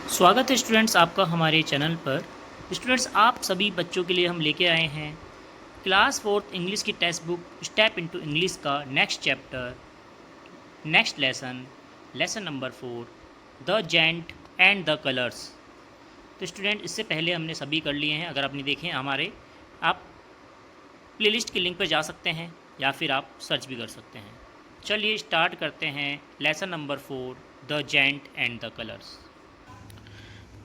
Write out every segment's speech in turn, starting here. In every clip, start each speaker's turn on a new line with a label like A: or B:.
A: स्वागत है स्टूडेंट्स आपका हमारे चैनल पर। स्टूडेंट्स आप सभी बच्चों के लिए हम लेके आए हैं क्लास फोर्थ इंग्लिश की textbook step into English का next chapter, next lesson number 4, the gent and the colours. तो स्टूडेंट इससे पहले हमने सभी कर लिए हैं। अगर आपने देखे हमारे, आप प्लेलिस्ट के लिंक पर जा सकते हैं या फिर आप सर्च भी कर सकते हैं। चलिए स्टार्ट करते हैं lesson number 4, the gent and the colours.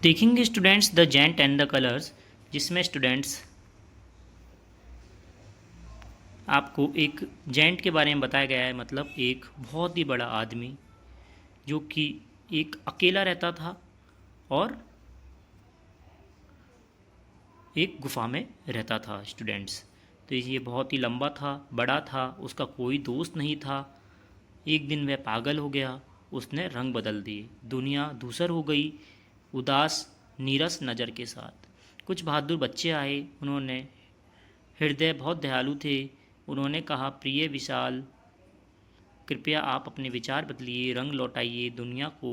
A: देखेंगे students the gent and the colours, जिसमें स्टूडेंट्स आपको एक जेंट के बारे में बताया गया है, मतलब एक बहुत ही बड़ा आदमी जो कि एक अकेला रहता था और एक गुफा में रहता था स्टूडेंट्स। तो ये बहुत ही लंबा था, बड़ा था, उसका कोई दोस्त नहीं था। एक दिन वह पागल हो गया, उसने रंग बदल दिए, दुनिया धूसर हो गई उदास नीरस नज़र के साथ। कुछ बहादुर बच्चे आए, उन्होंने हृदय बहुत दयालु थे। उन्होंने कहा, प्रिय विशाल, कृपया आप अपने विचार बदलिए, रंग लौटाइए, दुनिया को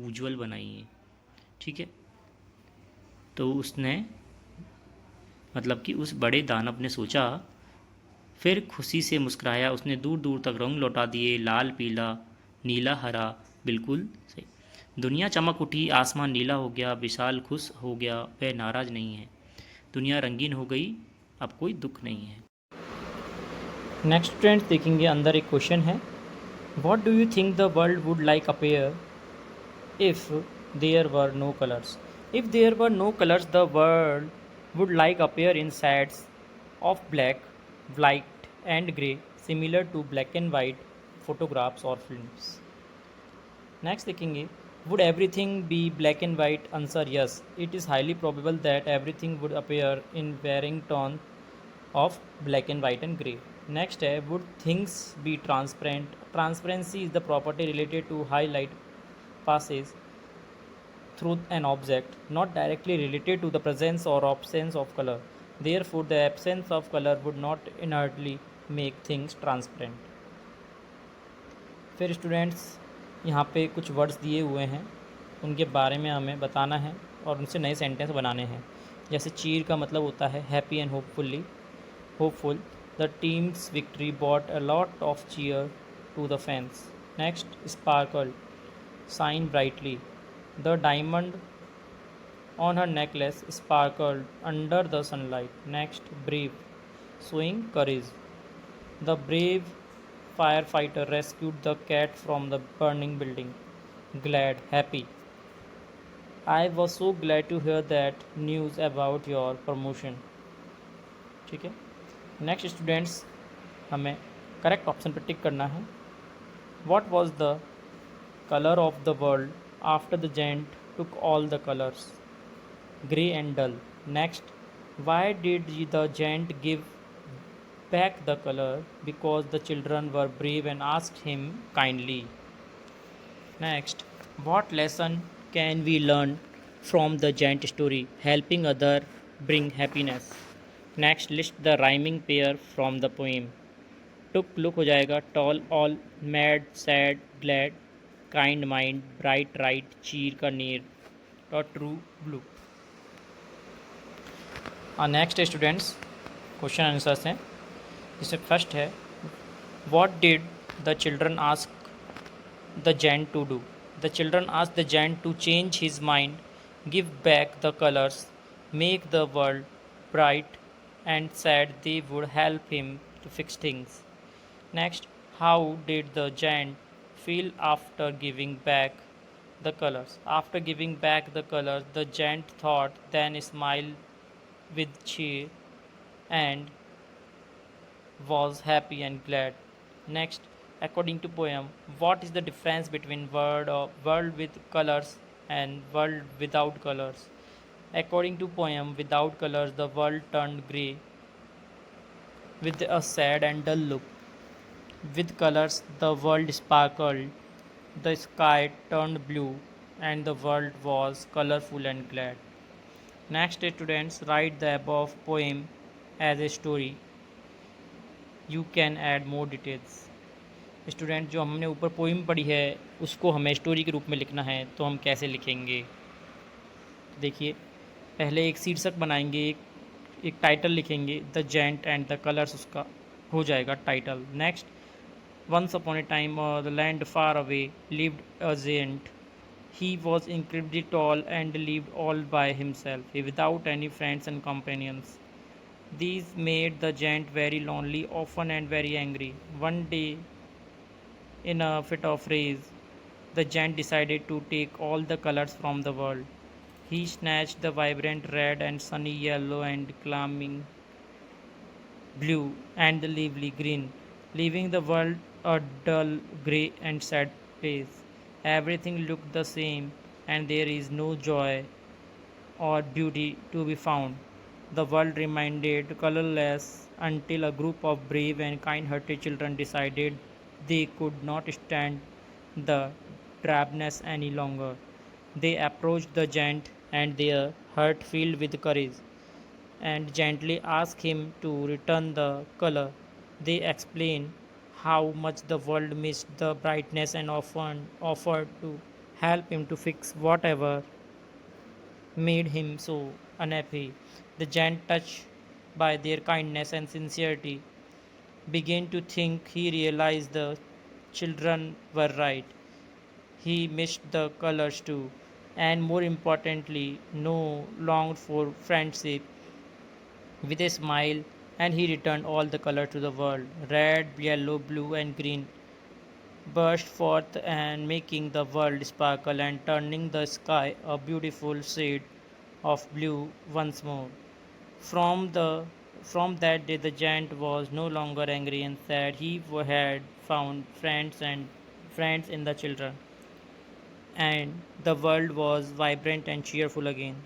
A: उज्जवल बनाइए। ठीक है, तो उसने मतलब कि उस बड़े दानव ने सोचा, फिर खुशी से मुस्कुराया। उसने दूर दूर तक रंग लौटा दिए, लाल पीला नीला हरा, बिल्कुल सही। दुनिया चमक उठी, आसमान नीला हो गया, विशाल खुश हो गया, वह नाराज़ नहीं है। दुनिया रंगीन हो गई, अब कोई दुख नहीं है। नेक्स्ट फ्रेंड्स देखेंगे, अंदर एक क्वेश्चन है, what do you think the world would like appear if there were no colours? If there were no colours the world would like appear in shades of black, white and grey, similar to black and white photographs or films. Next देखेंगे, would everything be black and white? Answer yes. It is highly probable that everything would appear in varying tones of black and white and grey. Next है, would things be transparent? Transparency is the property related to high light passes through an object, not directly related to the presence or absence of color. Therefore, the absence of color would not inherently make things transparent. फिर students यहाँ पे कुछ words दिए हुए हैं, उनके बारे में हमें बताना है और उनसे नए सेंटेंस बनाने हैं। जैसे चीर का मतलब होता है happy and hopeful. The team's victory bought a lot of cheer to the fans. Next sparkle, shine brightly. The diamond on her necklace sparkled under the sunlight. Next, brave, showing courage. The brave firefighter rescued the cat from the burning building. Glad, happy. I was so glad to hear that news about your promotion. ठीक है, next students हमें correct option पर टिक करना है। What was the color of the world after the giant took all the colors? Grey and dull. Next, why did the giant give back the color? Because the children were brave and asked him kindly. Next, what lesson can we learn from the giant story? Helping other bring happiness. Next, list the rhyming pair from the poem. Took look हो जाएगा, tall all, mad sad glad, kind mind, bright right, cheer का near और true blue. Next students question answers हैं, जिसमें first है, what did the children ask the giant to do? The children ask the giant to change his mind, give back the colours, make the world bright and said they would help him to fix things. Next, how did the giant feel after giving back the colors? After giving back the colors, the giant thought, then smiled with cheer and was happy and glad. Next, according to poem, what is the difference between world with colors and world without colors? According to poem, without colors, the world turned grey with a sad and dull look. With colors, the world sparkled, the sky turned blue, and the world was colorful and glad. Next, students, write the above poem as a story. You can add more details. Student, जो हमने ऊपर poem पढ़ी है उसको हमें story के रूप में लिखना है, तो हम कैसे लिखेंगे?
B: देखिए, पहले एक शीर्षक बनाएंगे, एक टाइटल लिखेंगे, the gent and the colours, उसका हो जाएगा title. Next, once upon a time the land far away lived a giant. He was incredibly tall and lived all by himself, without any friends and companions. These made the giant very lonely, often and very angry. One day, in a fit of rage, the giant decided to take all the colors from the world. He snatched the vibrant red and sunny yellow and calming blue and the lively green, leaving the world a dull grey and sad place. Everything looked the same, and there is no joy or beauty to be found. The world remained colorless until a group of brave and kind hearted children decided they could not stand the drabness any longer. They approached the giant and their heart filled with courage and gently asked him to return the color. They explained how much the world missed the brightness and offered to help him to fix whatever made him so unhappy. The giant, touched by their kindness and sincerity, began to think. He realized the children were right. He missed the colors too, and more importantly, no longed for friendship. With a smile, and he returned all the colors to the world. Red, yellow, blue, and green burst forth and making the world sparkle and turning the sky a beautiful shade of blue once more. From the from that day the giant was no longer angry and sad. He had found friends in the children, and the world was vibrant and cheerful again.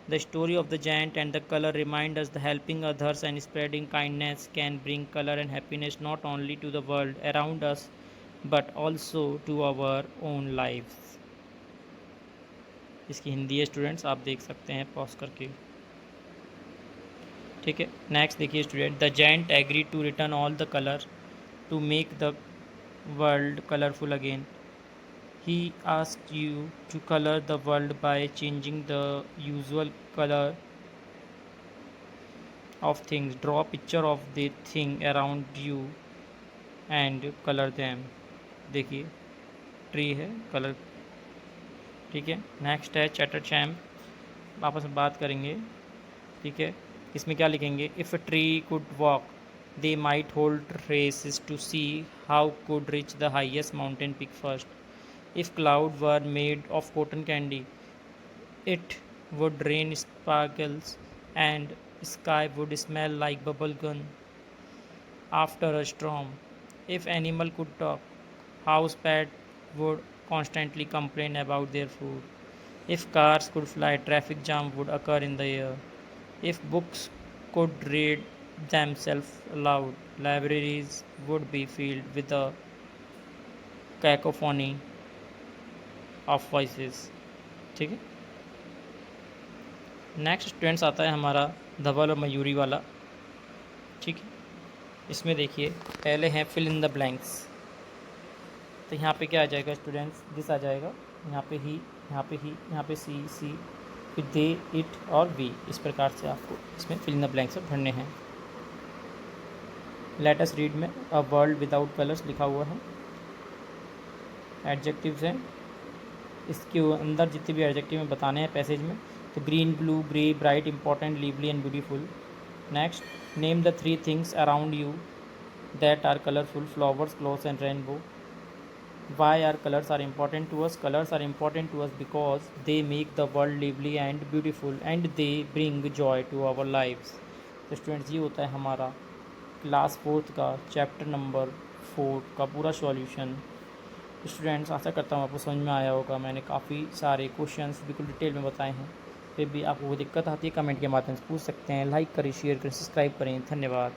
B: The story of the giant and the color remind us that helping others and spreading kindness can bring color and happiness not only to the world around us but also to our own lives. इसकी हिंदी है students, आप देख सकते हैं pause करके। ठीक है, next देखिए student, the giant agree to return all the colour to make the world colourful again. He asked you to colour the world by changing the usual colour of things. Draw a picture of the thing around you and color them. देखिए tree है, colour. ठीक है, next है chatter champ, आपस में बात करेंगे। ठीक है, इसमें क्या लिखेंगे, if a tree could walk they might hold races to see how could reach the highest mountain peak first. If cloud were made of cotton candy it would rain sparkles and sky would smell like bubble gum after a storm. If animal could talk, house pet would constantly complain about their food. If cars could fly, traffic jam would occur in the air. If books could read themselves aloud, libraries would be filled with a cacophony of voices. ठीक है, next students आता है हमारा धवल और मयूरी वाला। ठीक है, इसमें देखिए पहले हैं फिल इन द ब्लैंक्स। तो यहाँ पे क्या आ जाएगा स्टूडेंट्स, दिस आ जाएगा, यहाँ पे ही, यहाँ पे ही, यहाँ पे सी, फिर दे, इट और वी। इस प्रकार से आपको इसमें फिल इन द ब्लैंक्स भरने हैं। लेट अस रीड में अ वर्ल्ड विदाउट कलर्स लिखा हुआ है। एडजेक्टिव्स हैं, इसके अंदर जितने भी एडजेक्टिव में बताने हैं पैसेज में, तो green, blue, grey, bright, important, lively and beautiful. Next, name the 3 things around you that are colourful, flowers, clothes and rainbow. Why are colors are important to us? Colors are important to us because they make the world lively and beautiful and they bring joy to our lives. तो students ये होता है हमारा class 4th का chapter number 4 का पूरा solution. Students आशा करता हूँ आपको समझ में आया होगा। मैंने काफ़ी सारे क्वेश्चंस बिल्कुल डिटेल में बताए हैं। फिर भी आपको कोई दिक्कत आती है कमेंट के माध्यम से पूछ सकते हैं। लाइक करें, शेयर करें, सब्सक्राइब करें। धन्यवाद।